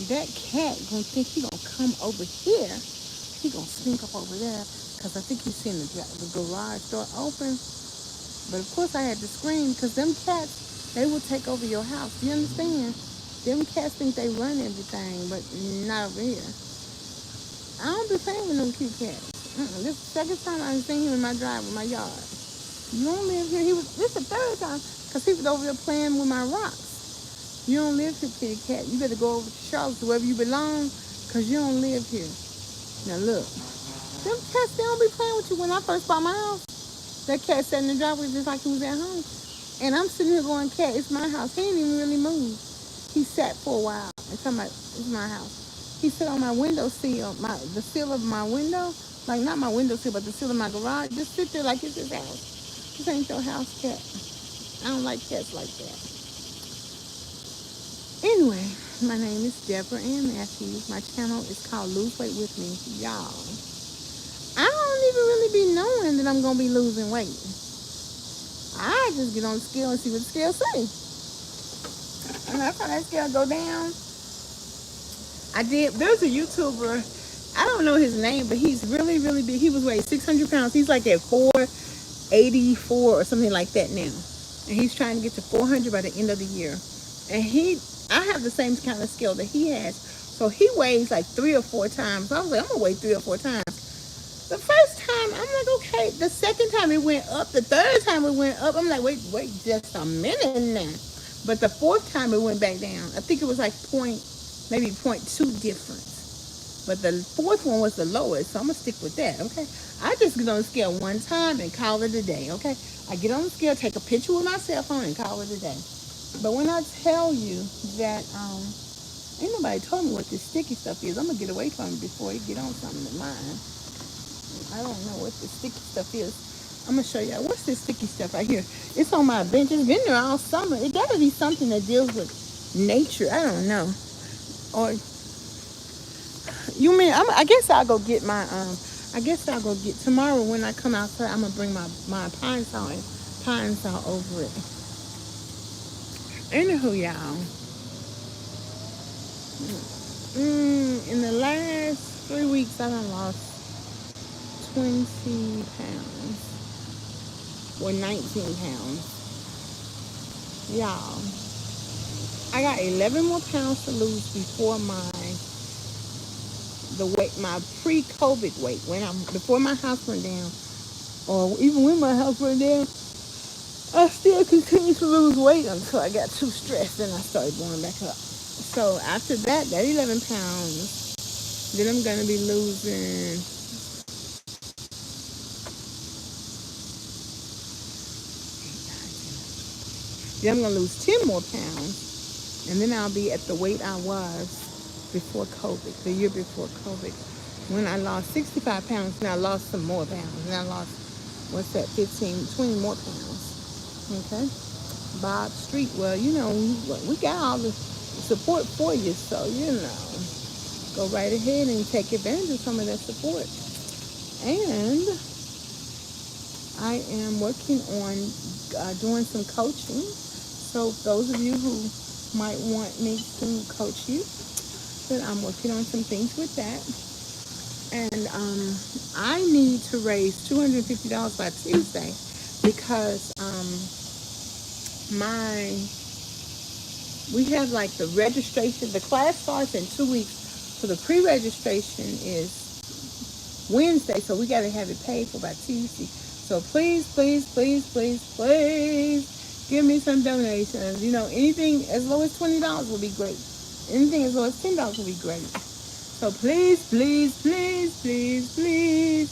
that cat gonna think he gonna come over here. He gonna sneak up over there because I think he's seen the garage door open. But of course I had to scream because them cats, they will take over your house. You understand? Them cats think they run everything, but not over here. I don't be playing with them cute cats. This is the second time I seen him in my driveway, my yard. You don't live here. This is the third time because he was over there playing with my rocks. You don't live here, kitty cat. You better go over to Charlotte, wherever you belong, because you don't live here. Now look, them cats, they don't be playing with you. When I first bought my house, that cat sat in the driveway just like he was at home. And I'm sitting here going, cat, it's my house. He ain't even really moved. He sat for a while and talking about, it's my house. He sat on my window sill, the sill of my window, like not my window sill, but the sill of my garage. Just sit there like it's his house. This ain't your house, cat. I don't like cats like that. Anyway, my name is DebraAnnMatthews. My channel is called Lose Weight With Me. Y'all, I don't even really be knowing that I'm going to be losing weight. I just get on the scale and see what the scale say. And that's how that scale go down. There's a YouTuber, I don't know his name, but he's really, really big. He was weighed 600 pounds. He's like at 484 or something like that now. And he's trying to get to 400 by the end of the year. And I have the same kind of scale that he has. So he weighs like 3 or 4 times. So I was like, I'm going to weigh 3 or 4 times. The first time, I'm like, okay. The second time it went up. The third time it went up. I'm like, wait just a minute now. But the fourth time it went back down. I think it was like maybe 0.2 difference. But the fourth one was the lowest. So I'm going to stick with that, okay? I just get on the scale one time and call it a day, okay? I get on the scale, take a picture with my cell phone and call it a day. But when I tell you that ain't nobody told me what this sticky stuff is, I'm going to get away from it before it get on something of mine. I don't know what this sticky stuff is. I'm going to show y'all. What's this sticky stuff right here? It's on my bench. It's been there all summer. It got to be something that deals with nature. I don't know. Or, you mean, I guess I'll go get tomorrow when I come outside, I'm going to bring my pine saw over it. Anywho, y'all. In the last 3 weeks, I done lost 20 pounds. Or 19 pounds. Y'all. I got 11 more pounds to lose before my pre-COVID weight. Before my house went down. Or even when my house went down. I still continued to lose weight until I got too stressed and I started going back up. So after that 11 pounds, then I'm going to be losing, then I'm going to lose 10 more pounds. And then I'll be at the weight I was before COVID, the year before COVID. When I lost 65 pounds, and I lost some more pounds. And I lost, 20 more pounds. Okay, Bob Street. Well, we got all the support for you, so go right ahead and take advantage of some of that support. And I am working on doing some coaching. So those of you who might want me to coach you, then I'm working on some things with that. And I need to raise $250 by Tuesday because we have like the registration. The class starts in 2 weeks, so the pre-registration is Wednesday. So we got to have it paid for by Tuesday. So please, please, please, please, please give me some donations. Anything as low as $20 will be great. Anything as low as $10 will be great. So please, please, please, please, please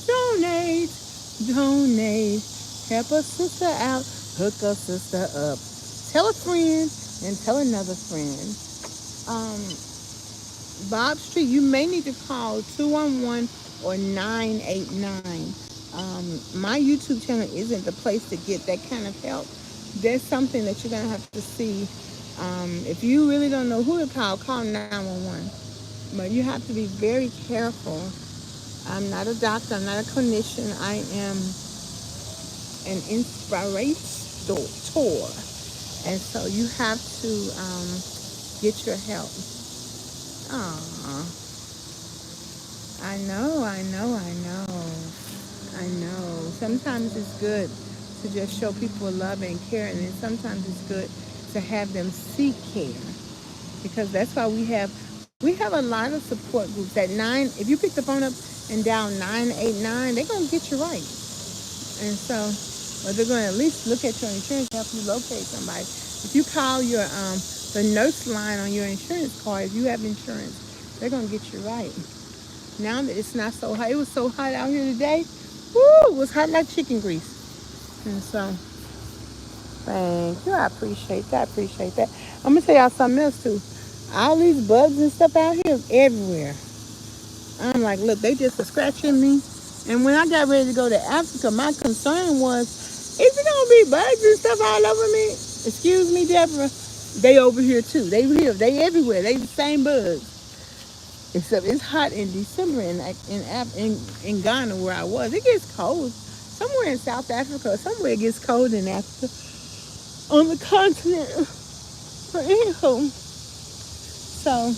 donate. Help a sister out. Hook a sister up. Tell a friend and tell another friend. Bob Street, you may need to call 211 or 989. My YouTube channel isn't the place to get that kind of help. There's something that you're going to have to see. If you really don't know who to call 911. But you have to be very careful. I'm not a doctor. I'm not a clinician. I am an inspirator. And so you have to get your help. Oh, I know, I know, I know. I know. Sometimes it's good to just show people love and care, and then sometimes it's good to have them seek care, because that's why we have a lot of support groups at 9. If you pick the phone up and dial 989, they're gonna get you right. And so, or they're gonna at least look at your insurance, help you locate somebody. If you call your the nurse line on your insurance card, if you have insurance, they're gonna get you right. Now that it's not so hot, it was so hot out here today. Woo, it was hot like chicken grease. And so, thank you. I appreciate that. I appreciate that. I'm gonna tell y'all something else too. All these bugs and stuff out here is everywhere. I'm like, look, they just are scratching me. And when I got ready to go to Africa, my concern was, is it gonna be bugs and stuff all over me? Excuse me, Debra. They over here too. They here. They everywhere. They the same bugs. Except it's hot in December in Ghana where I was. It gets cold. Somewhere in South Africa, somewhere it gets cold in Africa. On the continent. But anywho, so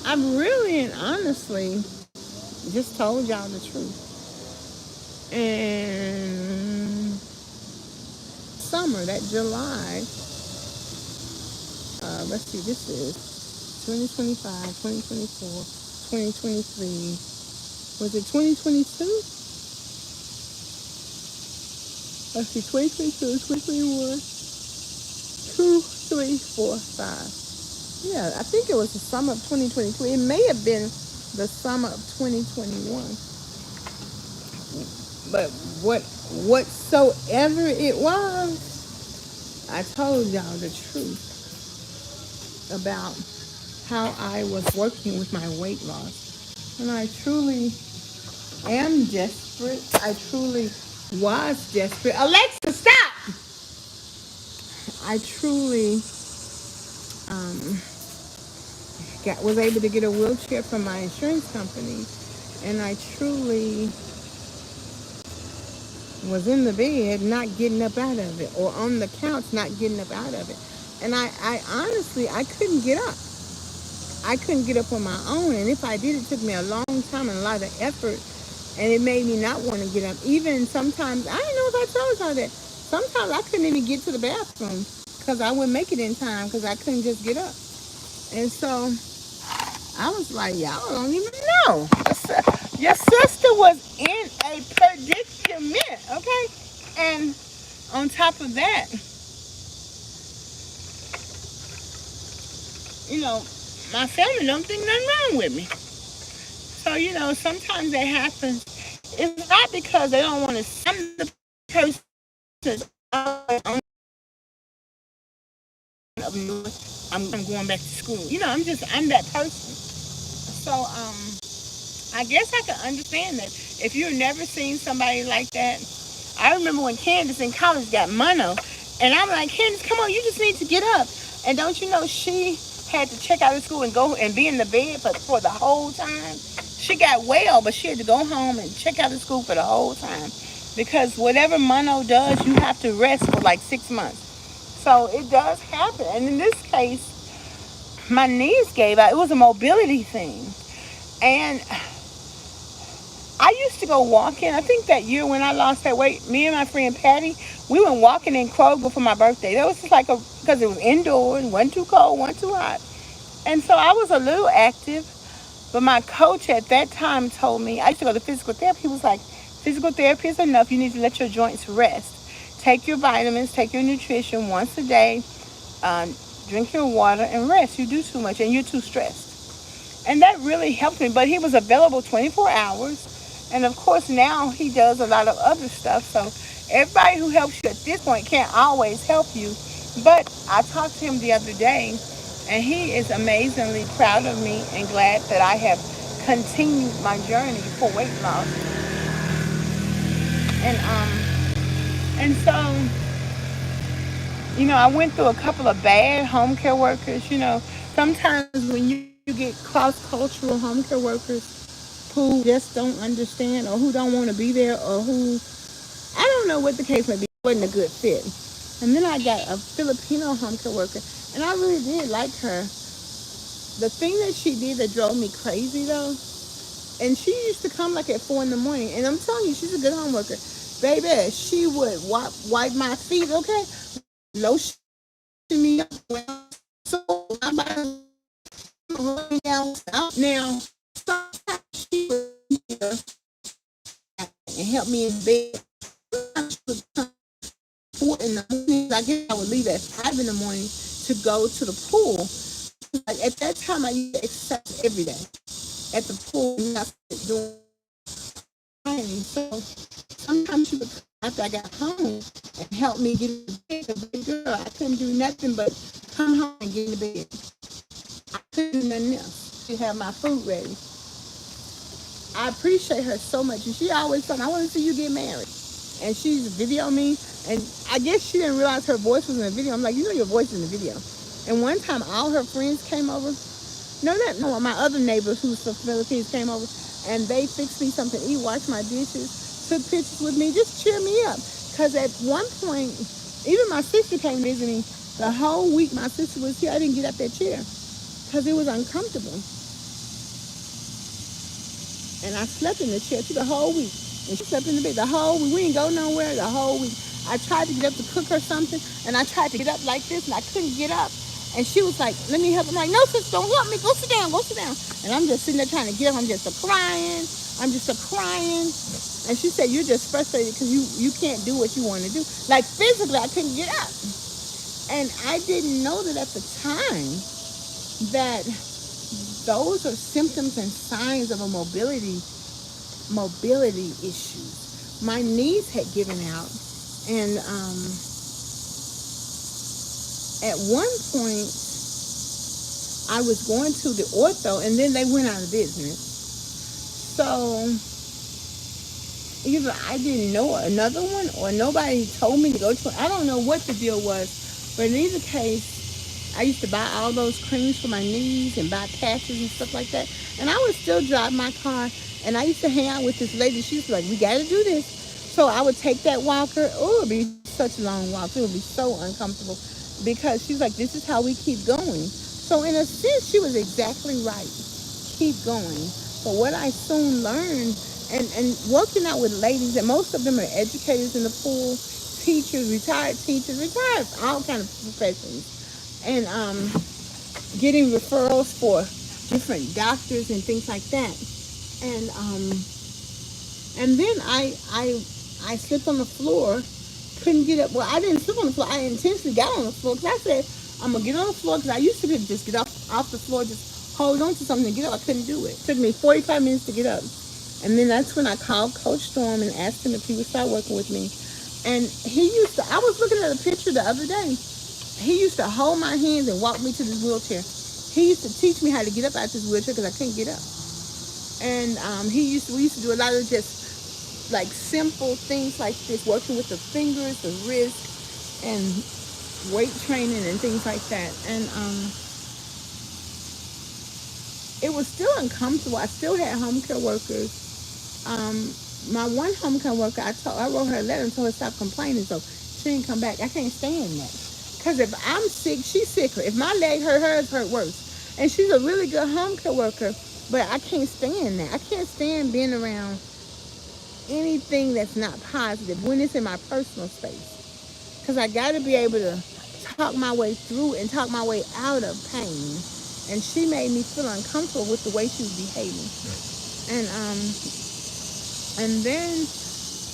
I've really and honestly just told y'all the truth. And summer, that July, let's see, this is 2025, 2024, 2023. Was it 2022? Let's see, 2022, 2021, 2, 3, 4, 5. Yeah, I think it was the summer of 2022. It may have been the summer of 2021. But whatsoever it was, I told y'all the truth about how I was working with my weight loss. And I truly am desperate. I truly was desperate. Alexa, stop! I truly um, was able to get a wheelchair from my insurance company, and I truly was in the bed not getting up out of it, or on the couch not getting up out of it. And I honestly, I couldn't get up. I couldn't get up on my own, and if I did, it took me a long time and a lot of effort, and it made me not want to get up. Even sometimes, I don't know if I told y'all that, sometimes I couldn't even get to the bathroom because I wouldn't make it in time because I couldn't just get up. And so I was like, y'all don't even know. Your sister was in a predicament, okay? And on top of that, you know, my family don't think nothing wrong with me. So, sometimes that happens. It's not because they don't want to send the person on I'm going back to school. I'm that person. So, I guess I can understand that. If you've never seen somebody like that, I remember when Candace in college got mono, and I'm like, Candace, come on, you just need to get up. And don't you know she had to check out of school and go and be in the bed for the whole time? She got well, but she had to go home and check out of school for the whole time. Because whatever mono does, you have to rest for like 6 months. So it does happen. And in this case, my knees gave out. It was a mobility thing. And I used to go walking. I think that year when I lost that weight, me and my friend Patty, we went walking in Kroger for my birthday. That was just because it was indoors, wasn't too cold, wasn't too hot. And so I was a little active, but my coach at that time told me, I used to go to physical therapy. He was like, physical therapy is enough. You need to let your joints rest. Take your vitamins, take your nutrition once a day, drink your water, and rest. You do too much, and you're too stressed. And that really helped me. But he was available 24 hours. And of course, now he does a lot of other stuff. So everybody who helps you at this point can't always help you. But I talked to him the other day, and he is amazingly proud of me and glad that I have continued my journey for weight loss. And so, I went through a couple of bad home care workers. Sometimes when you get cross-cultural home care workers who just don't understand, or who don't want to be there, or who, I don't know what the case may be, wasn't a good fit. And then I got a Filipino home care worker, and I really did like her. The thing that she did that drove me crazy though, and she used to come like at 4 in the morning, and I'm telling you, she's a good home worker. Baby, she would wipe my feet, okay? Lotion me up. So I'm running down. Now, sometimes she would be here and help me in bed. She would come 4 in the morning. I guess I would leave at 5 in the morning to go to the pool. Like at that time, I used to exercise every day at the pool, and I started doing training. So sometimes she would come after I got home and help me get in bed. But girl, I couldn't do nothing but come home and get in bed. I couldn't do nothing else. She'd have my food ready. I appreciate her so much, and she always told me, "I want to see you get married." And she's video me, and I guess she didn't realize her voice was in the video. I'm like, you know, your voice is in the video. And one time, all her friends came over. No, my other neighbors who's from the Philippines came over, and they fixed me something to eat, washed my dishes, took pictures with me, just cheer me up. Because at one point, even my sister came visit me. The whole week my sister was here, I didn't get out that chair because it was uncomfortable. And I slept in the chair too the whole week. And she slept in the bed the whole week. We didn't go nowhere the whole week. I tried to get up to cook her something, and I tried to get up like this, and I couldn't get up. And she was like, let me help. I'm like, no, sis, don't help me. Go sit down. Go sit down. And I'm just sitting there trying to get up. I'm just crying. I'm just crying. And she said, you're just frustrated because you can't do what you want to do. Like physically, I couldn't get up. And I didn't know that at the time that those are symptoms and signs of a mobility issues. My knees had given out, and at one point I was going to the ortho, and then they went out of business. So either I didn't know another one, or nobody told me to go to it. I don't know what the deal was, but in either case, I used to buy all those creams for my knees and buy patches and stuff like that. And I would still drive my car, and I used to hang out with this lady. She was like, we got to do this. So I would take that walker. Oh, it would be such long walks. It would be so uncomfortable because she's like, this is how we keep going. So in a sense, she was exactly right. Keep going. But what I soon learned, and working out with ladies, and most of them are educators in the pool, teachers, retired, all kind of professions. And getting referrals for different doctors and things like that. And then I slipped on the floor, couldn't get up. Well, I didn't slip on the floor. I intentionally got on the floor because I said, I'm going to get on the floor, because I used to be able to just get off the floor, just hold on to something and get up. I couldn't do it. It took me 45 minutes to get up. And then that's when I called Coach Storm and asked him if he would start working with me. And I was looking at a picture the other day. He used to hold my hands and walk me to this wheelchair. He used to teach me how to get up out this wheelchair because I couldn't get up. And we used to do a lot of just like simple things like this, working with the fingers, the wrist, and weight training and things like that. And it was still uncomfortable. I still had home care workers. My one home care worker, I wrote her a letter and told her to stop complaining, so she didn't come back. I can't stand that. Because if I'm sick, she's sicker. If my leg hurt, hers hurt worse. And she's a really good home care worker, but I can't stand that. I can't stand being around anything that's not positive when it's in my personal space. Because I got to be able to talk my way through and talk my way out of pain. And she made me feel uncomfortable with the way she was behaving. And then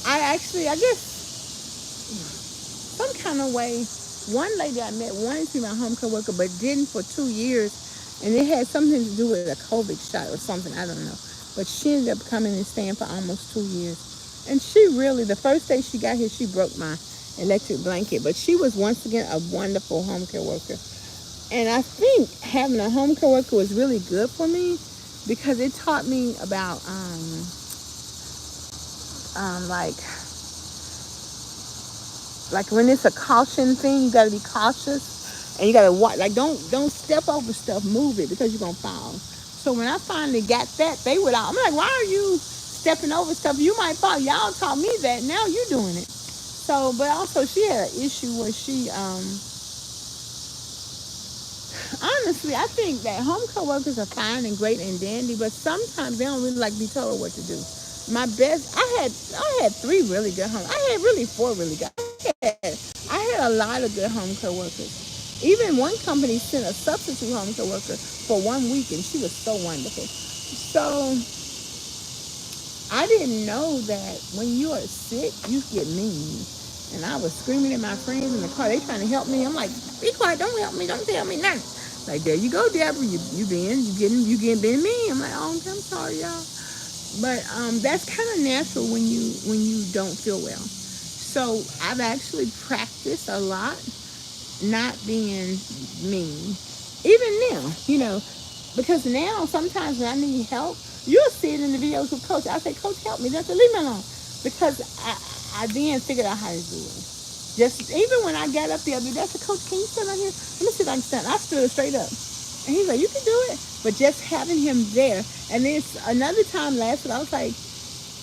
I guess, some kind of way, one lady I met wanted to be my home care worker, but didn't for 2 years. And it had something to do with a COVID shot or something, I don't know. But she ended up coming and staying for almost 2 years. And she really, the first day she got here, she broke my electric blanket. But she was, once again, a wonderful home care worker. And I think having a home care worker was really good for me because it taught me about, like when it's a caution thing, you got to be cautious, and you got to watch. Like don't step over stuff, move it, because you're gonna fall. So when I finally got that, they would all, I'm like, why are you stepping over stuff? You might fall. Y'all taught me that. Now you're doing it. So, but also she had an issue where she, honestly, I think that home coworkers are fine and great and dandy, but sometimes they don't really like to be told what to do. My best, I had three really good home. I had really four really good. I had a lot of good home coworkers. Even one company sent a substitute home coworker for 1 week, and she was so wonderful. So I didn't know that when you are sick, you get mean. And I was screaming at my friends in the car. They trying to help me. I'm like, be quiet, don't help me, don't tell me nothing. Like, there you go, Debra. You getting being mean. I'm like, oh, okay, I'm sorry, y'all. But that's kind of natural when you don't feel well. So I've actually practiced a lot not being mean. Even now, because now sometimes when I need help, you'll see it in the videos with Coach. I say, Coach, help me. That's leave me alone. Because I then figured out how to do it. Just even when I got up the other day, I said, Coach, can you stand out here? Let me see if I can stand. I stood straight up. And he's like, you can do it. But just having him there. And then another time last week, I was like,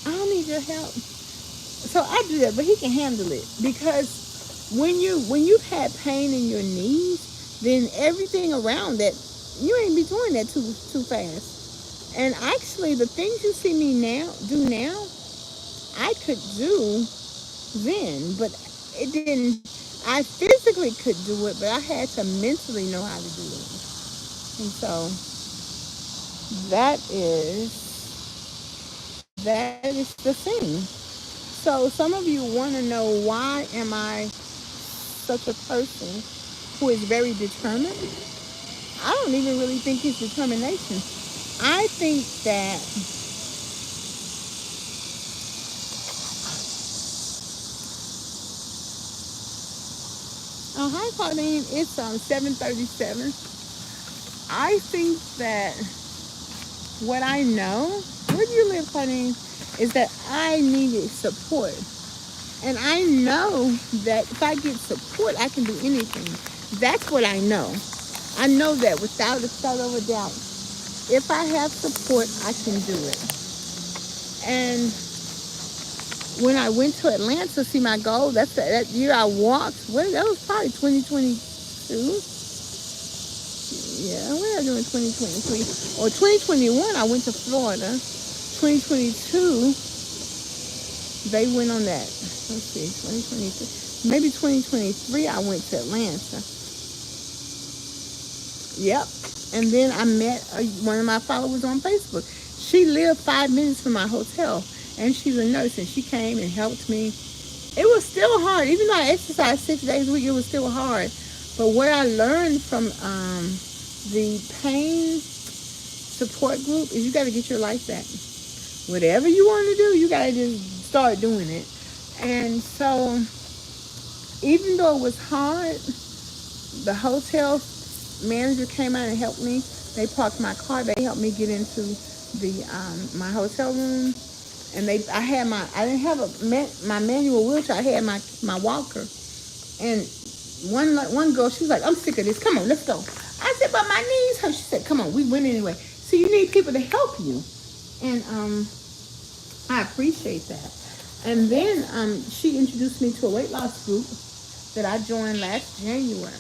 I don't need your help. So I do that, but he can handle it. Because when you've had pain in your knees, then everything around that, you ain't be doing that too fast. And actually, the things you see me now, I could do then, but it didn't. I physically could do it, but I had to mentally know how to do it. And so that is the thing. So some of you want to know, why am I such a person who is very determined? I don't even really think it's determination. I think that hi Claudine, it's 7:37. I think that what I know, where do you live, Claudine, is that I needed support. And I know that if I get support, I can do anything. That's what I know. I know that without a shadow of a doubt. If I have support, I can do it. And when I went to Atlanta to see my goal, that year I walked. That was probably 2022. Yeah, what did I do in 2023? Or 2021, I went to Florida. 2022, they went on that. Let's see, 2023. Maybe 2023, I went to Atlanta. Yep. And then I met one of my followers on Facebook. She lived 5 minutes from my hotel, and she's a nurse, and she came and helped me. It was still hard. Even though I exercised 6 days a week, it was still hard. But what I learned from the pain support group is you got to get your life back. Whatever you want to do, you got to just start doing it. And so even though it was hard, the hotel manager came out and helped me. They parked my car. They helped me get into the my hotel room. And I didn't have my manual wheelchair. I had my walker. And one girl, she was like, I'm sick of this. Come on, let's go. I said, but my knees hurt. She said, come on, we went anyway. So you need people to help you. And I appreciate that. And then she introduced me to a weight loss group that I joined last January.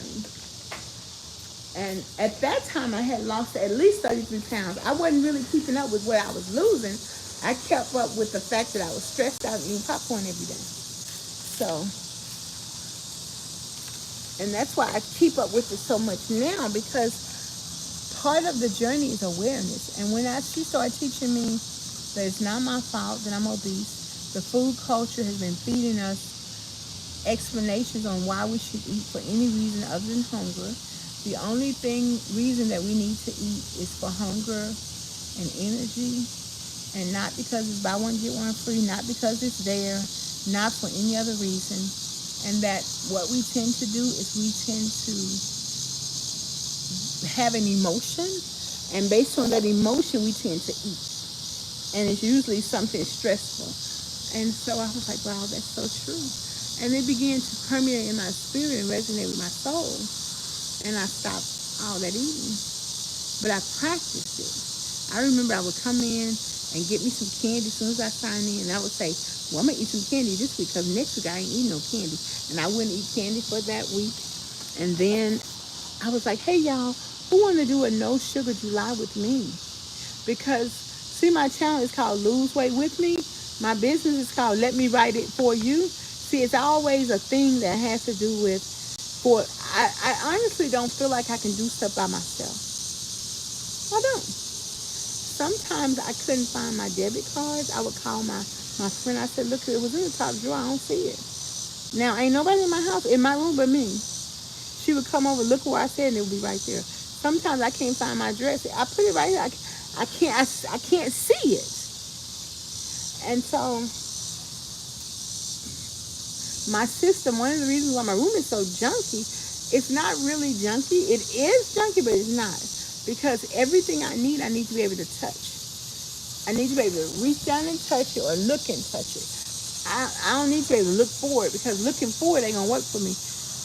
And at that time, I had lost at least 33 pounds. I wasn't really keeping up with what I was losing. I kept up with the fact that I was stressed out and eating popcorn every day. So, and that's why I keep up with it so much now, because part of the journey is awareness. And when she started teaching me that it's not my fault that I'm obese, the food culture has been feeding us explanations on why we should eat for any reason other than hunger. The only reason that we need to eat is for hunger and energy, and not because it's buy one, get one free, not because it's there, not for any other reason. And that what we tend to do is we tend to have an emotion, and based on that emotion, we tend to eat. And it's usually something stressful. And so I was like, wow, that's so true. And it began to permeate in my spirit and resonate with my soul. And I stopped all that eating. But I practiced it. I remember I would come in and get me some candy as soon as I sign in. And I would say, well, I'm going to eat some candy this week because next week I ain't eating no candy. And I wouldn't eat candy for that week. And then I was like, hey, y'all, who want to do a no sugar July with me? Because, see, my channel is called Lose Weight With Me. My business is called Let Me Write It For You. See, it's always a thing that has to do with, I honestly don't feel like I can do stuff by myself. I don't. Sometimes I couldn't find my debit cards. I would call my friend. I said, look, it was in the top drawer. I don't see it. Now, ain't nobody in my house, in my room but me. She would come over, look where I said, and it would be right there. Sometimes I can't find my dress. I put it right here. I can't see it. And so my system, one of the reasons why my room is so junky, it's not really junky. It is junky, but it's not. Because everything I need to be able to touch. I need to be able to reach down and touch it or look and touch it. I don't need to be able to look forward because looking forward ain't going to work for me.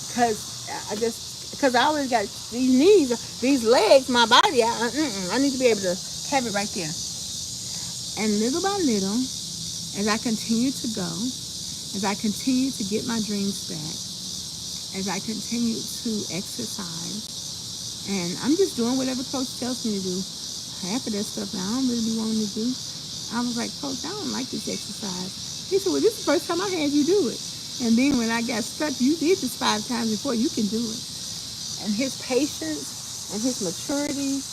Because I always got these knees, these legs, my body. I need to be able to have it right there. And little by little, as I continue to go, as I continue to get my dreams back, as I continue to exercise, and I'm just doing whatever Coach tells me to do. Half of that stuff now I don't really be wanting to do. I was like, Coach, I don't like this exercise. He said, well, this is the first time I had you do it. And then when I got stuck, you did this 5 times before. You can do it. And his patience and his maturity.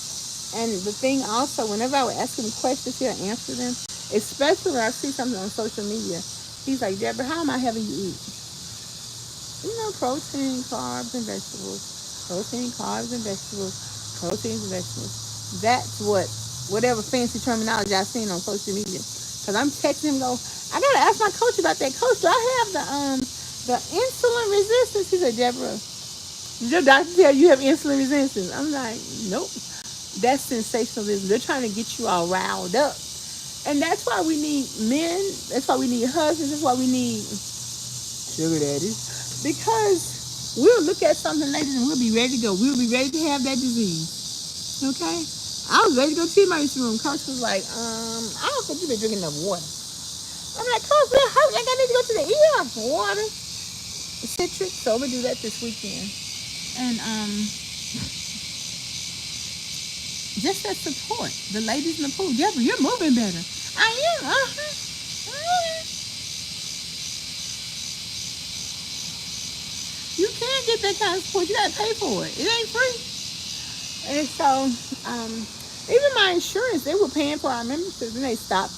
And the thing also, whenever I would ask him questions, he'll answer them. Especially when I see something on social media. He's like, Debra, how am I having you eat? You know, protein, carbs, and vegetables. Protein, carbs, and vegetables. Proteins and vegetables. That's whatever fancy terminology I've seen on social media. Because I'm texting him, go, I got to ask my coach about that. Coach, do I have the insulin resistance? He said, Debra, did your doctor tell you have insulin resistance? I'm like, nope. That's sensationalism. They're trying to get you all riled up. And that's why we need men. That's why we need husbands. That's why we need sugar daddies. Because we'll look at something later and we'll be ready to go. We'll be ready to have that disease. Okay? I was ready to go to the emergency room. Coach was like, I don't think you've been drinking enough water. I'm like, Coach, I need to go to the ER for water. Citric. So we'll do that this weekend. And just that support. The ladies in the pool. Debra, you're moving better. I am. You can't get that kind of support. You gotta pay for it. It ain't free. And so, even my insurance, they were paying for our memberships and they stopped.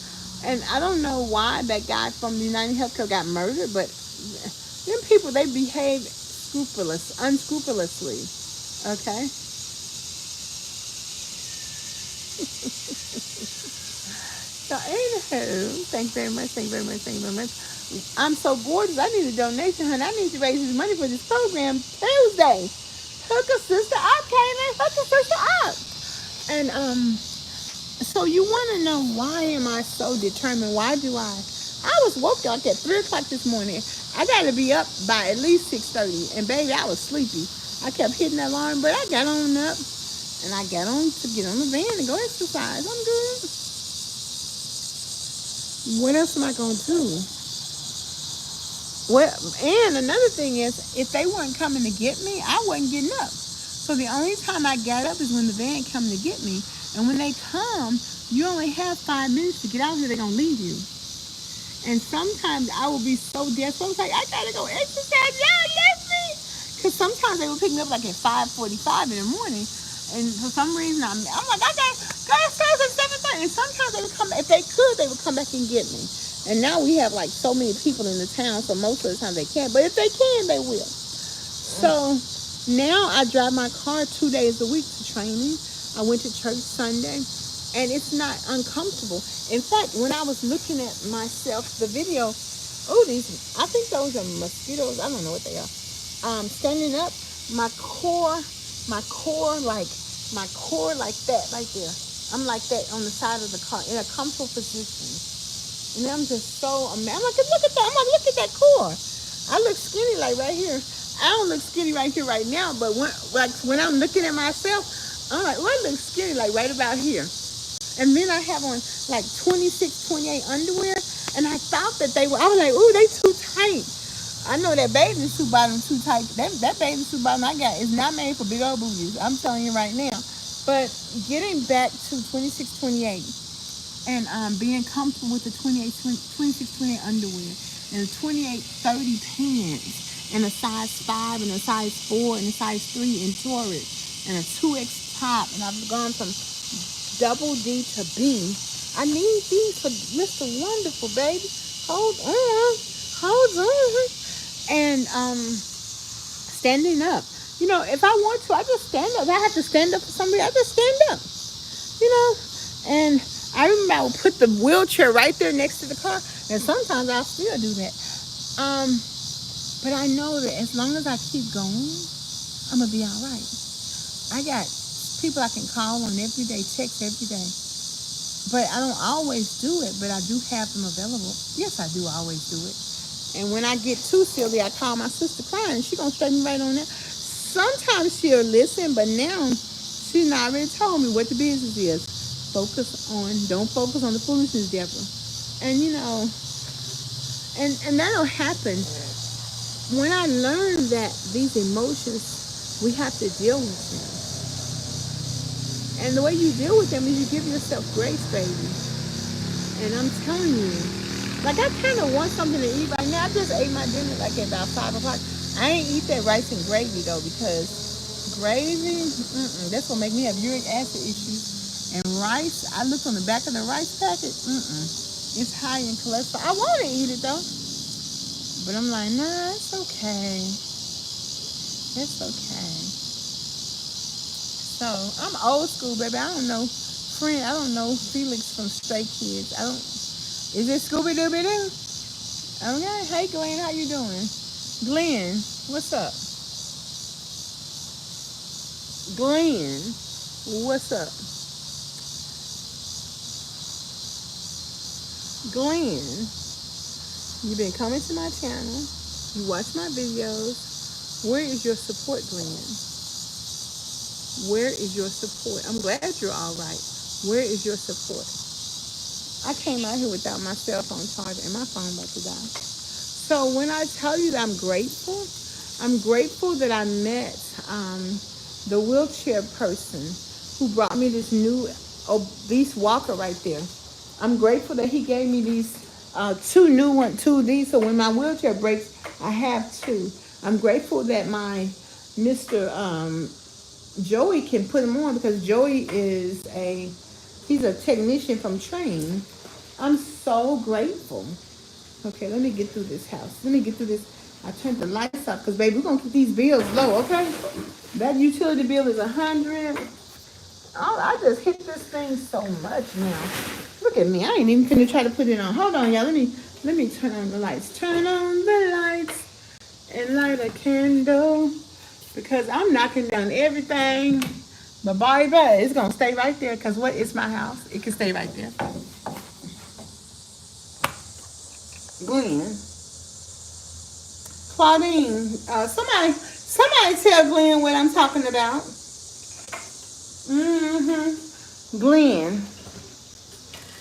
And I don't know why that guy from United Healthcare got murdered, but them people, they behave unscrupulously. Okay? So, anywho, thank you very much. I'm so gorgeous. I need a donation, honey. I need to raise this money for this program Tuesday. Hook a sister up, Kaylin. Hook a sister up. And so you want to know why am I so determined? Why do I was woke like at 3 o'clock this morning. I got to be up by at least 6:30. And baby, I was sleepy. I kept hitting that alarm, but I got on up and I got on to get on the van and go exercise. I'm good. What else am I going to do? Well, and another thing is, if they weren't coming to get me, I wasn't getting up. So the only time I got up is when the van come to get me. And when they come, you only have 5 minutes to get out here. They're going to leave you. And sometimes I will be so desperate. I was like, I got to go exercise. Y'all left me. Because sometimes they would pick me up like at 5:45 in the morning. And for some reason, I'm like, I got to go exercise at 7:30. And sometimes they would come, if they could, they would come back and get me. And now we have like so many people in the town, so most of the time they can't. But if they can, they will. So now I drive my car 2 days a week to training. I went to church Sunday, and it's not uncomfortable. In fact, when I was looking at myself, the video, I think those are mosquitoes. I don't know what they are. Standing up, my core like that right there. I'm like that on the side of the car in a comfortable position. And I'm just so amazed. I'm like, look at that. I'm like, look at that core. I look skinny like right here. I don't look skinny right here right now, but when I'm looking at myself, I'm like, well, I look skinny like right about here. And then I have on like 26, 28 underwear. And I thought that they were, I was like, ooh, they too tight. I know that bathing suit bottom too tight. That bathing suit bottom I got is not made for big old booties. I'm telling you right now. But getting back to 26, 28 and being comfortable with the 26, 28 underwear and the 28, 30 pants and a size 5 and a size 4 and a size 3 in Taurus and a 2X top. And I've gone from double D to B. I need these for Mr. Wonderful, baby. Hold on. Hold on. And standing up. You know, if I want to, I just stand up. If I have to stand up for somebody, I just stand up. You know? And I remember I would put the wheelchair right there next to the car. And sometimes I'll still do that. But I know that as long as I keep going, I'm going to be all right. I got people I can call on every day, text every day. But I don't always do it, but I do have them available. Yes, I do always do it. And when I get too silly, I call my sister crying. She's going to straighten me right on that. Sometimes she'll listen, but now she's not already told me what the business is. Don't focus on the foolishness, Debra. And, you know, and that'll happen. When I learned that these emotions, we have to deal with them. And the way you deal with them is you give yourself grace, baby. And I'm telling you, like I kind of want something to eat right now. I just ate my dinner like at about 5 o'clock. I ain't eat that rice and gravy though because gravy, that's gonna make me have uric acid issues. And rice, I looked on the back of the rice packet, it's high in cholesterol. I want to eat it though, but I'm like, nah, it's okay. It's okay. So I'm old school, baby. I don't know Felix from Stray Kids. Is it Scooby Dooby Doo? Okay. Hey Glenn, how you doing? Glenn, what's up? Glenn, what's up? Glenn, you've been coming to my channel. You watch my videos. Where is your support, Glenn? Where is your support? I'm glad you're all right. Where is your support? I came out here without my cell phone charger and my phone about to die. So when I tell you that I'm grateful that I met the wheelchair person who brought me this new obese walker right there. I'm grateful that he gave me these two of these, so when my wheelchair breaks, I have two. I'm grateful that my Mr. Joey can put them on because Joey he's a technician from Train. I'm so grateful. Okay, let me get through this house. Let me get through this. I turned the lights off because, baby, we're going to keep these bills low, okay? That utility bill is $100. Oh, I just hit this thing so much now. Look at me. I ain't even finna try to put it on. Hold on, y'all. Let me turn on the lights. Turn on the lights and light a candle. Because I'm knocking down everything. But baby, it's going to stay right there. Because what is my house? It can stay right there. Glenn. Claudine. Somebody tell Glenn what I'm talking about. Glenn.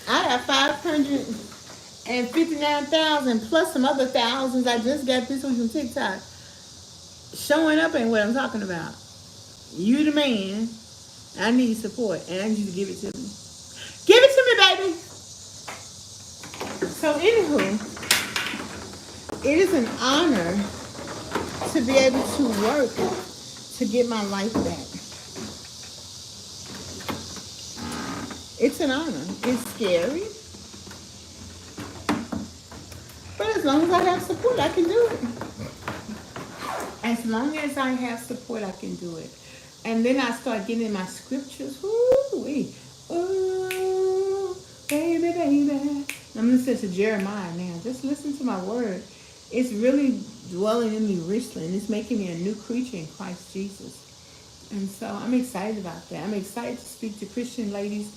I have 559,000 plus some other thousands I just got this week from TikTok. Showing up ain't what I'm talking about. You the man. I need support, and I need you to give it to me. Give it to me, baby. So, anywho, it is an honor to be able to work to get my life back. It's an honor. It's scary. But as long as I have support, I can do it. As long as I have support, I can do it. And then I start getting in my scriptures. Ooh, baby, baby. I'm listening to Jeremiah now. Just listen to my word. It's really dwelling in me richly, and it's making me a new creature in Christ Jesus. And so I'm excited about that. I'm excited to speak to Christian ladies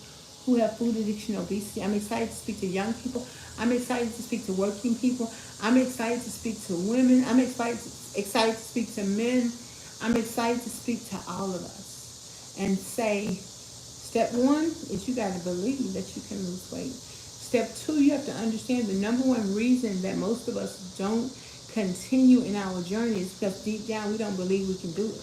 who have food addiction, obesity. I'm excited to speak to young people. I'm excited to speak to working people. I'm excited to speak to women. I'm excited to speak to men. I'm excited to speak to all of us and say, Step one is you got to believe that you can lose weight. Step two, you have to understand the number one reason that most of us don't continue in our journey is because deep down we don't believe we can do it.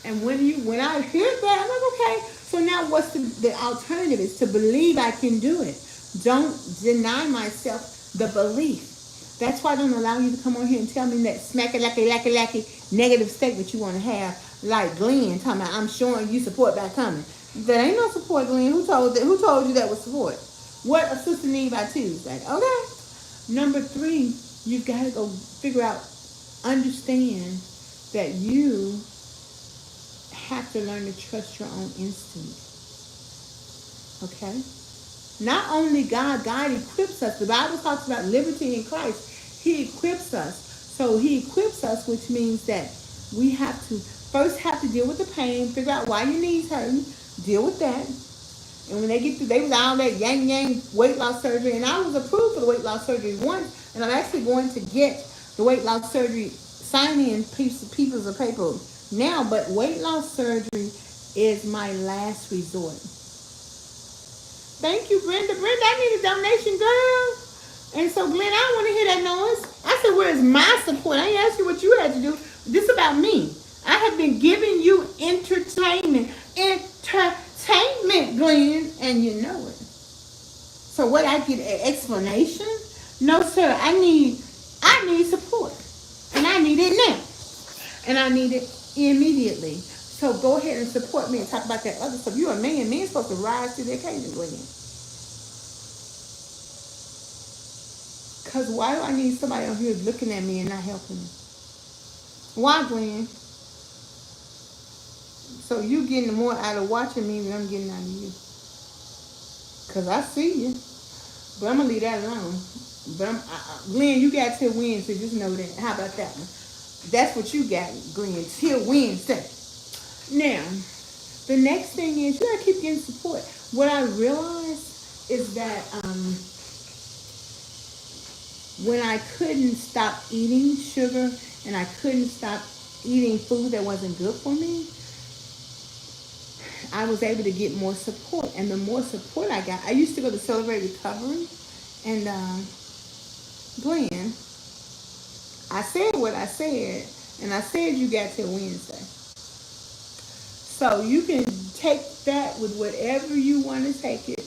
And when I hear that, I'm like, okay, so now what's the alternative? Is to believe I can do it. Don't deny myself the belief. That's why I don't allow you to come on here and tell me that smacky, lacky negative statement you want to have, like Glenn talking about, I'm showing you support by coming. That ain't no support, Glenn. Who told you that was support? What a sister need by Tuesday. Okay. Number three, you've got to go figure out, understand that you have to learn to trust your own instinct. Okay? Not only God equips us. The Bible talks about liberty in Christ. He equips us. So he equips us, which means that we have to first have to deal with the pain, figure out why your knees hurting, deal with that. And when they get through, they was all that yang weight loss surgery, and I was approved for the weight loss surgery once, and I'm actually going to get the weight loss surgery sign-in pieces of paper now, but weight loss surgery is my last resort. Thank you, Brenda. Brenda, I need a donation, girl. And so, Glenn, I don't want to hear that noise. I said, where's my support? I ain't asked you what you had to do. This is about me. I have been giving you entertainment, Glenn, and you know it. So what, I get an explanation? No, sir. I need support. And I need it now. And I need it immediately. So go ahead and support me and talk about that other stuff. You're a man. Men's supposed to rise to the occasion, Glenn. Because why do I need somebody on here looking at me and not helping me? Why, Glenn? So you getting more out of watching me than I'm getting out of you. Because I see you. But I'm going to leave that alone. But Glenn, you got till Wednesday. Just know that. How about that one? That's what you got, Glenn. Till Wednesday. Now, the next thing is you got to keep getting support. What I realized is that when I couldn't stop eating sugar and I couldn't stop eating food that wasn't good for me, I was able to get more support. And the more support I got, I used to go to Celebrate Recovery. And Glenn, I said what I said. And I said you got till Wednesday. So you can take that with whatever you want to take it.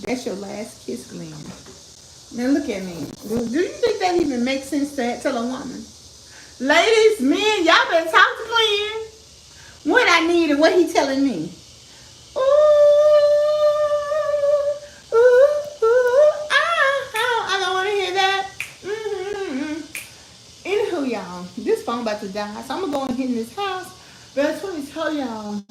That's your last kiss, Glenn. Now look at me. Do you think that even makes sense to tell a woman? Ladies, men, y'all better talk to Glenn. What I need and what he telling me. Ooh, I don't want to hear that. Anywho, y'all, this phone about to die, so I'm going to go and get in this house. But I just want to tell y'all,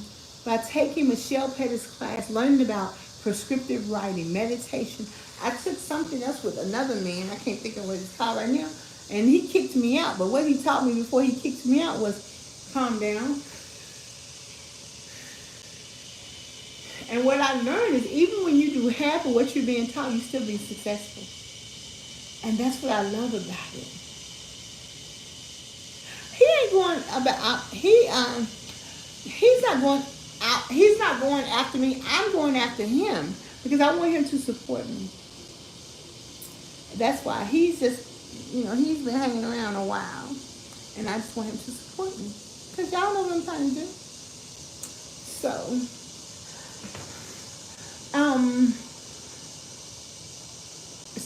by taking Michelle Pettis' class, learning about prescriptive writing, meditation, I took something else with another man. I can't think of what it's called right now. And he kicked me out. But what he taught me before he kicked me out was calm down. And what I learned is even when you do half of what you're being taught, you still be successful. And that's what I love about it. He ain't going about, he's not going out, he's not going after me. I'm going after him because I want him to support me. That's why he's just, he's been hanging around a while. And I just want him to support me. Because y'all know what I'm trying to do.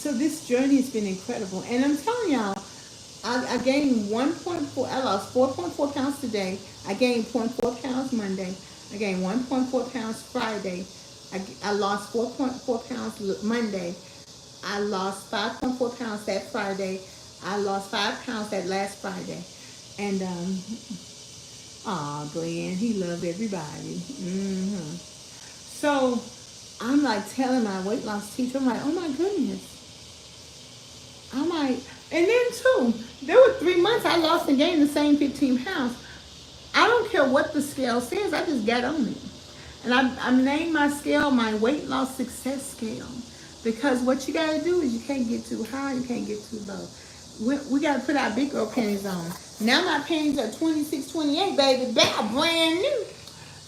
So this journey has been incredible. And I'm telling y'all, I gained 1.4, I lost 4.4 pounds today. I gained 0.4 pounds Monday. I gained 1.4 pounds Friday. I lost 4.4 pounds Monday. I lost 5.4 pounds that Friday. I lost 5 pounds that last Friday. And, Glenn, he loved everybody. So, I'm like telling my weight loss teacher, I'm like, oh my goodness. I'm like, and then too, there were 3 months I lost and gained the same 15 pounds. I don't care what the scale says, I just got on it. And I named my scale my weight loss success scale. Because what you got to do is you can't get too high, you can't get too low. We got to put our big girl panties on. Now my panties are 26, 28, baby. Brand new.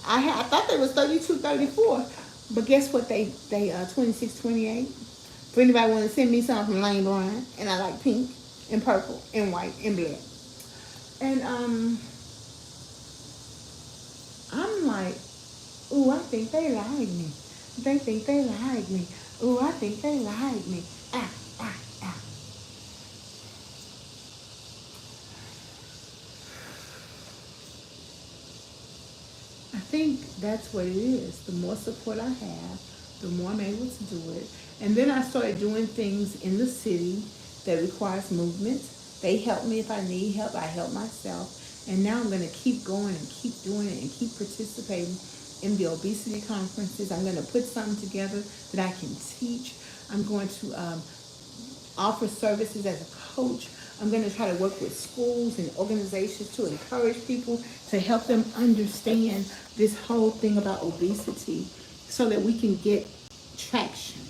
I thought they was 32, 34. But guess what? They 26, 28. For anybody want to send me something from Lane Bryant, and I like pink and purple and white and black. And I'm like, ooh, I think they like me. They think they like me. Ooh, I think they like me. Ah, ah, ah. I think that's what it is. The more support I have, the more I'm able to do it. And then I started doing things in the city that requires movement. They help me if I need help. I help myself. And now I'm going to keep going and keep doing it and keep participating in the obesity conferences. I'm going to put something together that I can teach. I'm going to offer services as a coach. I'm going to try to work with schools and organizations to encourage people to help them understand this whole thing about obesity so that we can get traction.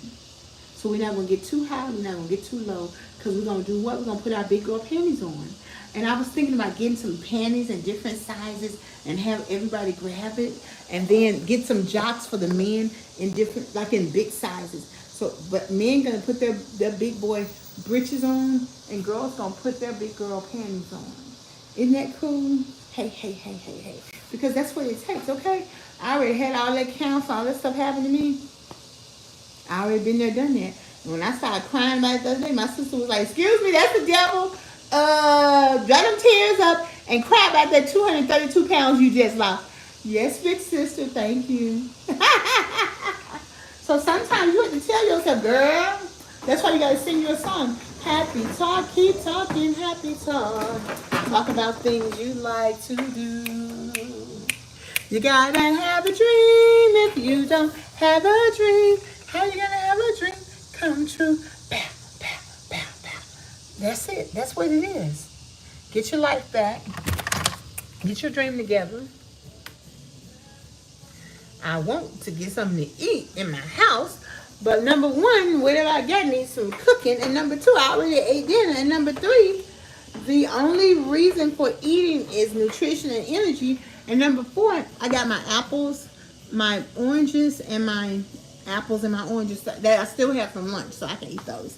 So we're not going to get too high, we're not going to get too low, because we're going to do what? We're going to put our big girl panties on. And I was thinking about getting some panties in different sizes and have everybody grab it, and then get some jocks for the men in different, like in big sizes. So, but men gonna put their big boy britches on, and girls gonna put their big girl panties on. Isn't that cool? Hey, hey, hey, hey, hey. Because that's what it takes, okay? I already had all that counsel, all that stuff happen to me. I already been there, done that. And when I started crying about it the other day, my sister was like, excuse me, that's the devil. Dry them tears up and cry about that 232 pounds you just lost. Yes, big sister, thank you. So sometimes you have to tell yourself, girl, that's why you got to sing your song. Happy talk, keep talking, happy talk. Talk about things you like to do. You gotta have a dream. If you don't have a dream, how you gonna have a dream come true? Bow, bow, bow, bow. That's it. That's what it is. Get your life back. Get your dream together. I want to get something to eat in my house, but number one, whatever I get needs some cooking, and number two, I already ate dinner, and number three, the only reason for eating is nutrition and energy, and number four, I got my apples, my oranges, and my apples and my oranges that I still have from lunch, so I can eat those,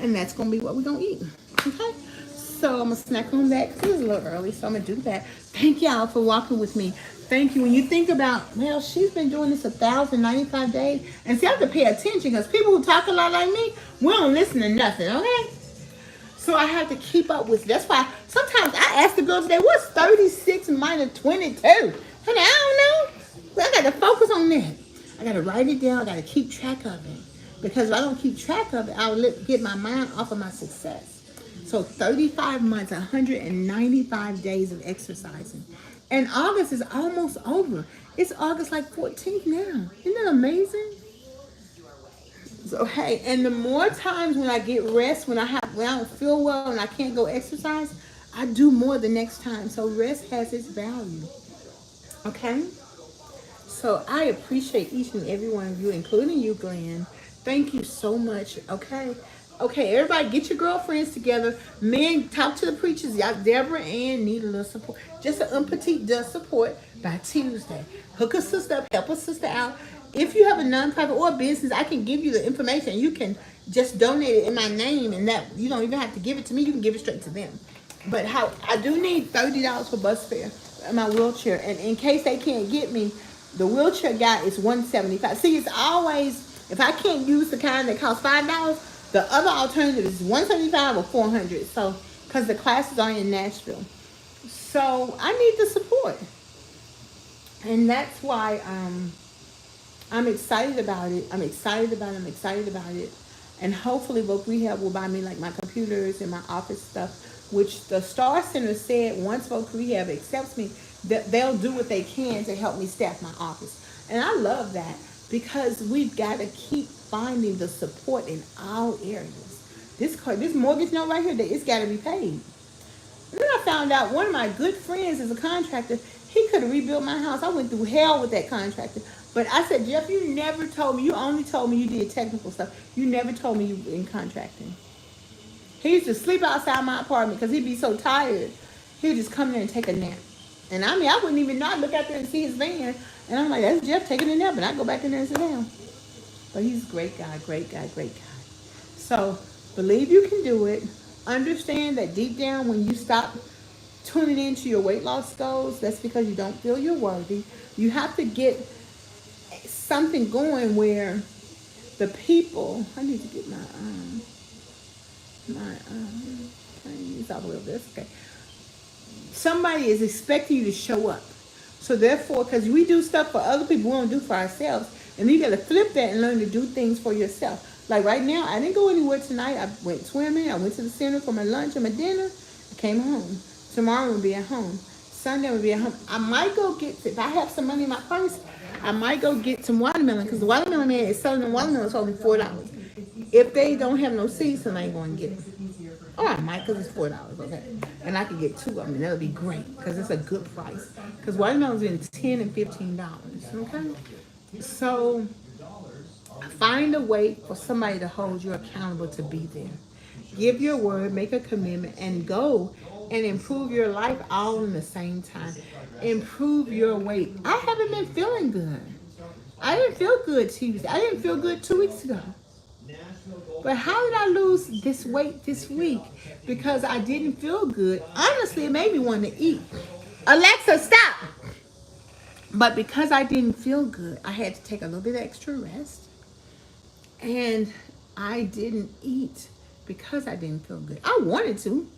and that's gonna be what we're gonna eat. Okay. So I'm gonna snack on that because it's a little early, so I'm gonna do that. Thank y'all for walking with me. Thank you. When you think about, well, she's been doing this 1,095 days, and see, I have to pay attention because people who talk a lot like me, we don't listen to nothing, okay? So I have to keep up with. That's why sometimes I ask the girls today, what's 36 minus 22? Honey, I don't know. I got to focus on that. I got to write it down. I got to keep track of it, because if I don't keep track of it, I'll get my mind off of my success. So 35 months, 195 days of exercising. And August is almost over. It's August like 14th now. Isn't that amazing? So hey, and the more times when I get rest, when I don't feel well and I can't go exercise, I do more the next time. So rest has its value. Okay? So I appreciate each and every one of you, including you, Glenn. Thank you so much. Okay? Okay, everybody get your girlfriends together. Men, talk to the preachers. Y'all, Debra and need a little support. Just an petite does support by Tuesday. Hook a sister up, help a sister out. If you have a nonprofit or a business, I can give you the information. You can just donate it in my name, and that you don't even have to give it to me. You can give it straight to them. But how I do need $30 for bus fare in my wheelchair, and in case they can't get me, the wheelchair guy is $175. See, it's always, if I can't use the kind that costs $5. The other alternative is $175 or $400. So, because the classes are in Nashville, so I need the support, and that's why I'm excited about it. I'm excited about it, and hopefully, Voc Rehab will buy me like my computers and my office stuff, which the Star Center said once Voc Rehab accepts me, that they'll do what they can to help me staff my office, and I love that. Because we've got to keep finding the support in all areas. This mortgage note right here, it's got to be paid. And then I found out one of my good friends is a contractor. He could have rebuilt my house. I went through hell with that contractor. But I said, Jeff, you never told me. You only told me you did technical stuff. You never told me you were in contracting. He used to sleep outside my apartment because he'd be so tired. He would just come there and take a nap. And I mean, I wouldn't even know. I'd look out there and see his van. And I'm like, that's Jeff taking a nap. And I go back in there and sit down. But he's a great guy, great guy, great guy. So believe you can do it. Understand that deep down when you stop tuning into your weight loss goals, that's because you don't feel you're worthy. You have to get something going where the people, I need to get my can I use all the way over this? Okay. Somebody is expecting you to show up. So therefore, because we do stuff for other people, we don't do for ourselves. And you got to flip that and learn to do things for yourself. Like right now, I didn't go anywhere tonight. I went swimming. I went to the center for my lunch and my dinner. I came home. Tomorrow we'll be at home. Sunday we'll be at home. I might go get, if I have some money in my purse, I might go get some watermelon, because the watermelon man is selling them watermelons only $4. If they don't have no seeds, then I ain't going to get them. Oh, I might, because it's $4, okay? And I could get 2 of them, and that'll be great, because it's a good price. Because watermelon's in $10 and $15, okay? So find a way for somebody to hold you accountable to be there. Give your word, make a commitment, and go and improve your life all in the same time. Improve your weight. I haven't been feeling good. I didn't feel good Tuesday. I didn't feel good 2 weeks ago. But how did I lose this weight this week? Because I didn't feel good. Honestly, it made me want to eat. Alexa, stop! But because I didn't feel good, I had to take a little bit of extra rest. And I didn't eat because I didn't feel good. I wanted to,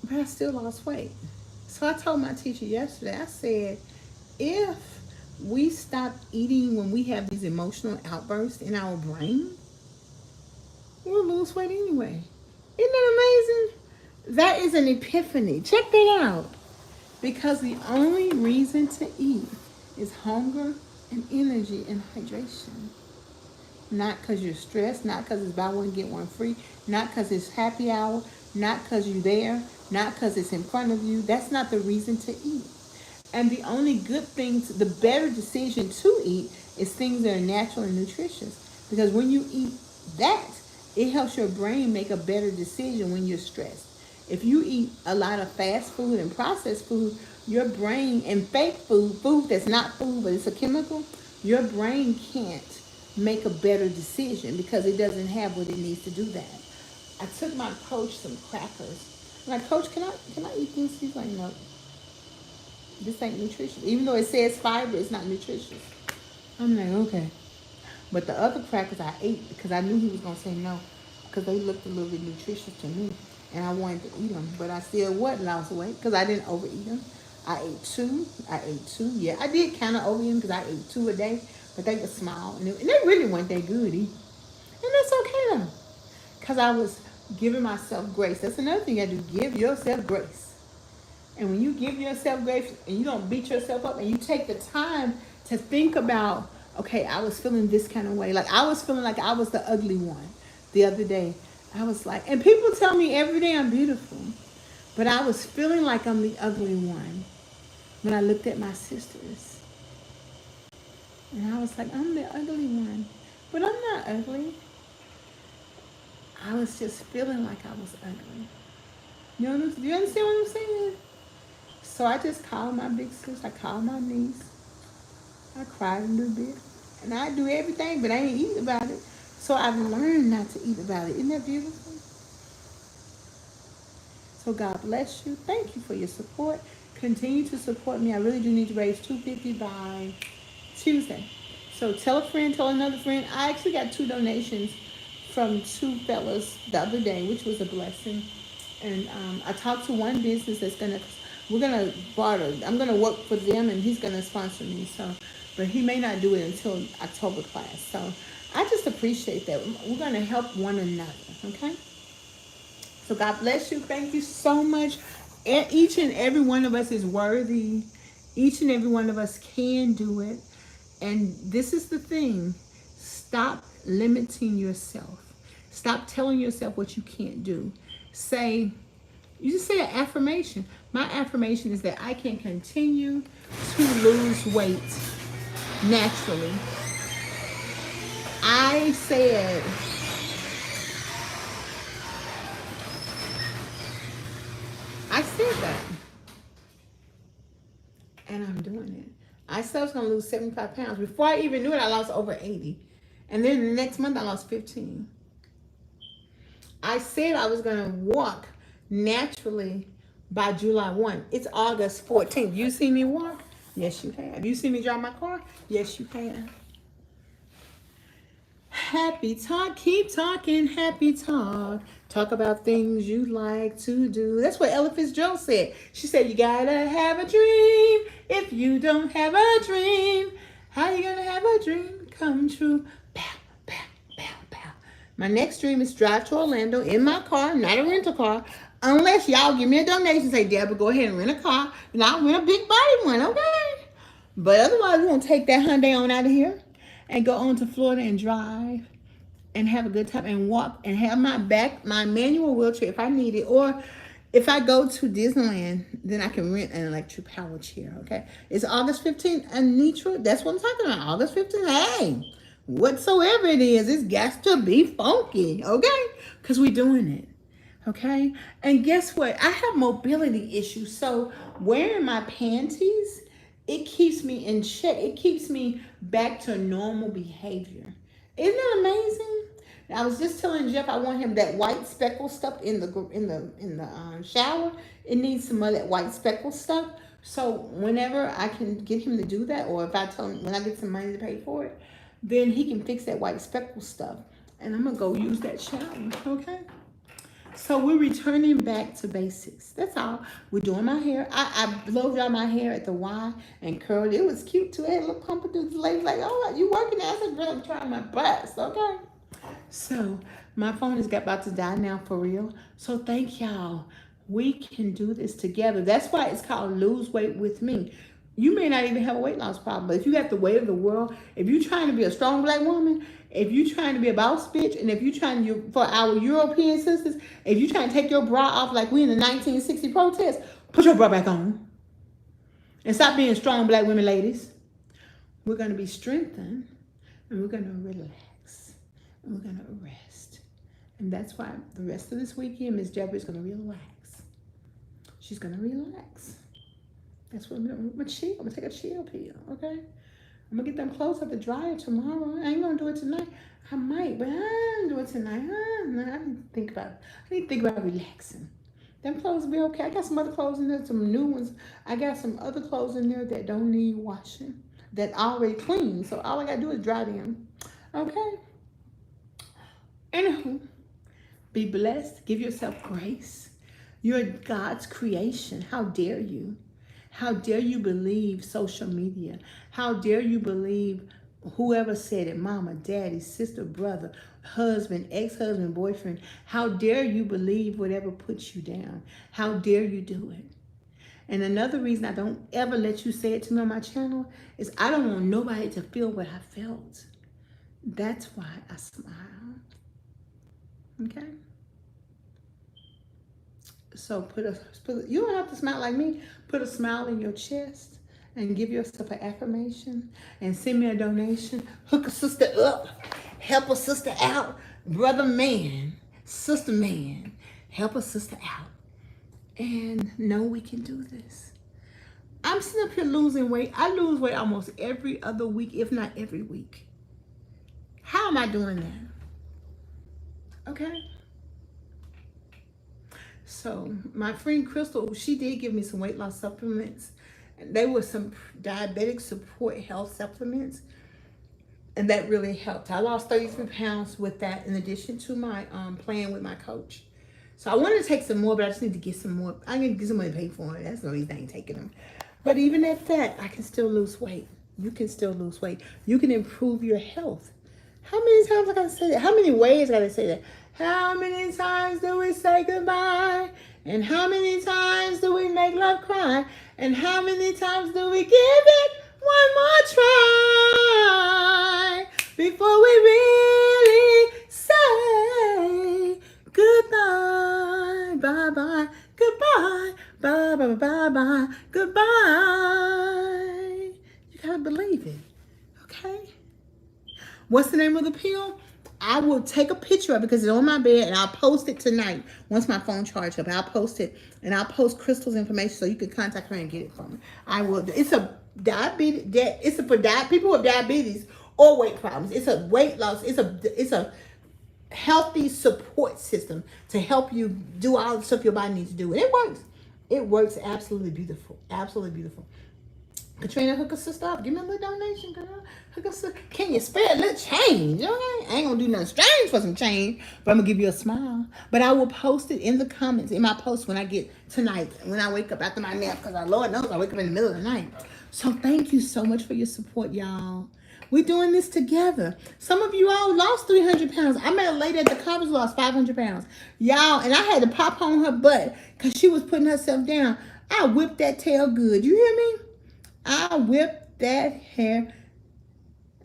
but I still lost weight. So I told my teacher yesterday, I said, if we stop eating when we have these emotional outbursts in our brain, we'll lose weight anyway. Isn't that amazing? That is an epiphany. Check that out. Because the only reason to eat is hunger and energy and hydration. Not because you're stressed, not because it's buy one, get one free, not because it's happy hour, not because you're there, not because it's in front of you. That's not the reason to eat. And the only good things, the better decision to eat is things that are natural and nutritious. Because when you eat that, it helps your brain make a better decision when you're stressed. If you eat a lot of fast food and processed food, your brain, and fake food, food that's not food but it's a chemical, your brain can't make a better decision because it doesn't have what it needs to do that. I took my coach some crackers. I'm like, Coach, can I eat this? He's like, no. This ain't nutritious. Even though it says fiber, it's not nutritious. I'm like, okay. But the other crackers I ate because I knew he was going to say no, because they looked a little bit nutritious to me. And I wanted to eat them. But I still lost weight because I didn't overeat them. I ate two. Yeah, I did kind of overeat them because I ate 2 a day. But they were small. And they really weren't that good either. And that's okay though. Because I was giving myself grace. That's another thing I do. Give yourself grace. And when you give yourself grace and you don't beat yourself up and you take the time to think about, okay, I was feeling this kind of way. Like I was feeling like I was the ugly one the other day. I was like, and people tell me every day I'm beautiful. But I was feeling like I'm the ugly one when I looked at my sisters. And I was like, I'm the ugly one. But I'm not ugly. I was just feeling like I was ugly. Do you understand what I'm saying? So I just called my big sis. I called my niece. I cried a little bit. And I do everything, but I ain't eating about it. So I've learned not to eat about it. Isn't that beautiful? So God bless you. Thank you for your support. Continue to support me. I really do need to raise $250 by Tuesday. So tell a friend, tell another friend. I actually got 2 donations from 2 fellas the other day, which was a blessing. And I talked to one business that's we're gonna barter. I'm gonna work for them, and he's gonna sponsor me. So, but he may not do it until October class. So I just appreciate that. We're gonna help one another. Okay. So God bless you. Thank you so much. Each and every one of us is worthy. Each and every one of us can do it. And this is the thing. Stop limiting yourself. Stop telling yourself what you can't do. You just say an affirmation. My affirmation is that I can continue to lose weight naturally. I said, that. And I'm doing it. I said I was going to lose 75 pounds. Before I even knew it, I lost over 80. And then the next month, I lost 15. I said I was going to walk naturally by July 1. It's August 14th. You see me walk? Yes, you have. You see me drive my car? Yes, you have. Happy talk, keep talking, happy talk. Talk about things you like to do. That's what Ella Fitzgerald said. She said, you gotta have a dream. If you don't have a dream, how you gonna have a dream come true? Pow, pow, pow, pow. My next dream is drive to Orlando in my car, not a rental car. Unless y'all give me a donation, say, Debra, go ahead and rent a car, and I'll rent a big body one, okay? But otherwise, we're gonna take that Hyundai on out of here and go on to Florida and drive and have a good time and walk and have my manual wheelchair if I need it. Or if I go to Disneyland, then I can rent an electric power chair, okay? It's August 15th, Anitra. That's what I'm talking about, August 15th. Hey, whatsoever it is, it's got to be funky, okay? Because we're doing it, okay? And guess what? I have mobility issues, so wearing my panties, it keeps me in check. It keeps me back to normal behavior. Isn't that amazing? I was just telling Jeff I want him that white speckle stuff in the shower. It needs some of that white speckle stuff. So whenever I can get him to do that, or if I tell him when I get some money to pay for it, then he can fix that white speckle stuff. And I'm gonna go use that shower, okay? So we're returning back to basics. That's all. We're doing my hair. I blow dry my hair at the Y and curled it. It was cute too. I had a little pompadour. The lady like, oh, you working out? I said, girl, I'm trying my best, okay? So my phone is about to die now for real. So thank y'all. We can do this together. That's why it's called Lose Weight With Me. You may not even have a weight loss problem, but if you got the weight of the world, if you're trying to be a strong black woman, if you're trying to be a boss bitch, and if you're trying to, for our European sisters, if you're trying to take your bra off like we in the 1960 protest, put your bra back on. And stop being strong black women, ladies. We're going to be strengthened, and we're going to relax, and we're going to rest. And that's why the rest of this weekend, Miss Debra is going to relax. She's going to relax. That's what I'm gonna chill. I'm gonna take a chill pill, okay? I'm gonna get them clothes out the dryer tomorrow. I ain't gonna do it tonight. I might, but I don't do it tonight. No, I need to think about it. I need to think about relaxing. Them clothes will be okay. I got some other clothes in there, some new ones. I got some other clothes in there that don't need washing, that already clean. So all I gotta do is dry them, okay? Anywho, be blessed. Give yourself grace. You're God's creation. How dare you? How dare you believe social media? How dare you believe whoever said it, mama, daddy, sister, brother, husband, ex-husband, boyfriend? How dare you believe whatever puts you down? How dare you do it? And another reason I don't ever let you say it to me on my channel is I don't want nobody to feel what I felt. That's why I smile. Okay? So you don't have to smile like me. Put a smile in your chest and give yourself an affirmation and send me a donation. Hook a sister up. Help a sister out. Brother man, sister man, help a sister out. And know we can do this. I'm sitting up here losing weight. I lose weight almost every other week, if not every week. How am I doing that? Okay? So my friend Crystal, she did give me some weight loss supplements. They were some diabetic support health supplements. And that really helped. I lost 33 pounds with that in addition to my plan with my coach. So I wanted to take some more, but I just need to get some more. I need to get somebody to pay for it. That's the reason I ain't taking them. But even at that, I can still lose weight. You can still lose weight. You can improve your health. How many times I gotta say that? How many ways I gotta say that? How many times do we say goodbye? And how many times do we make love cry? And how many times do we give it one more try before we really say goodbye, bye-bye, goodbye, bye-bye, bye-bye, goodbye. You gotta believe it, okay? What's the name of the pill? I will take a picture of it because it's on my bed, and I'll post it tonight once my phone charges up. I'll post it, and I'll post Crystal's information so you can contact her and get it from her. I will. It's a diabetes. It's a for people with diabetes or weight problems. It's a weight loss. It's a healthy support system to help you do all the stuff your body needs to do, and it works. It works absolutely beautiful. Absolutely beautiful. Katrina, hook a sister up. Give me a little donation, girl. Hook us up. Can you spare a little change? Okay? I ain't gonna do nothing strange for some change, but I'm gonna give you a smile. But I will post it in the comments, in my post when I get tonight, when I wake up after my nap, because our Lord knows I wake up in the middle of the night. So thank you so much for your support, y'all. We're doing this together. Some of you all lost 300 pounds. I met a lady at the conference lost 500 pounds. Y'all, and I had to pop on her butt because she was putting herself down. I whipped that tail good. You hear me? I whipped that hair.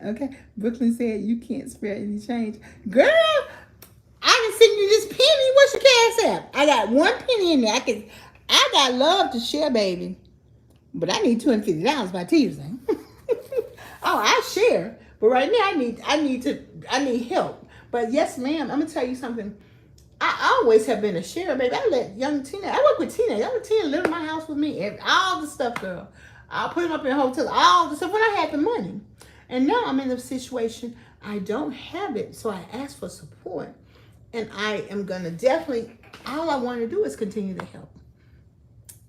Okay. Brooklyn said you can't spare any change. Girl, I can send you this penny. What's your cash app? I got one penny in there. I got love to share, baby. But I need $250 by Tuesday. Oh, I share. But right now I need help. But yes, ma'am, I'm gonna tell you something. I always have been a sharer, baby. I let young Tina, I work with Tina. Young Tina live in my house with me. All the stuff, girl. I'll put them up in hotels, all the stuff when I had the money. And now I'm in a situation I don't have it. So I ask for support. And I am gonna definitely, all I want to do is continue to help.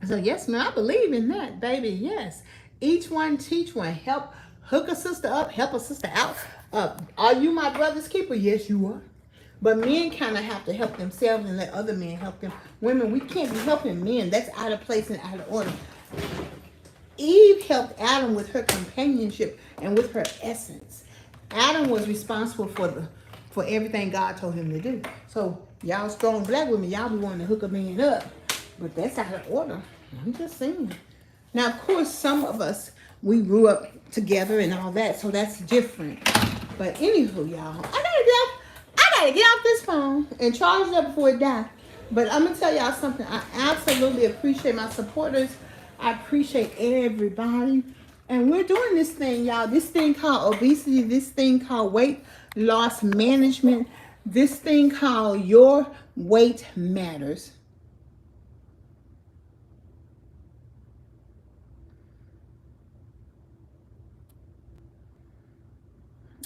So yes, man, I believe in that, baby. Yes. Each one teach one. Help hook a sister up, help a sister out. Are you my brother's keeper? Yes, you are. But men kind of have to help themselves and let other men help them. Women, we can't be helping men. That's out of place and out of order. Eve helped Adam with her companionship and with her essence. Adam was responsible for everything God told him to do. So y'all strong black women, y'all be wanting to hook a man up. But that's out of order. I'm just saying. Now, of course, some of us, we grew up together and all that, so that's different. But anywho, y'all, I gotta get off this phone and charge it up before it dies. But I'm gonna tell y'all something. I absolutely appreciate my supporters. I appreciate everybody. And we're doing this thing, y'all. This thing called obesity, this thing called weight loss management, this thing called Your Weight Matters.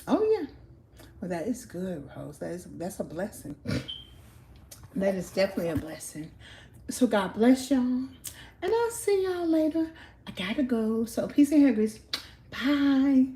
Oh yeah. Well, that is good, Rose. That's a blessing. That is definitely a blessing. So God bless y'all. And I'll see y'all later. I gotta go. So peace and hair grease. Bye.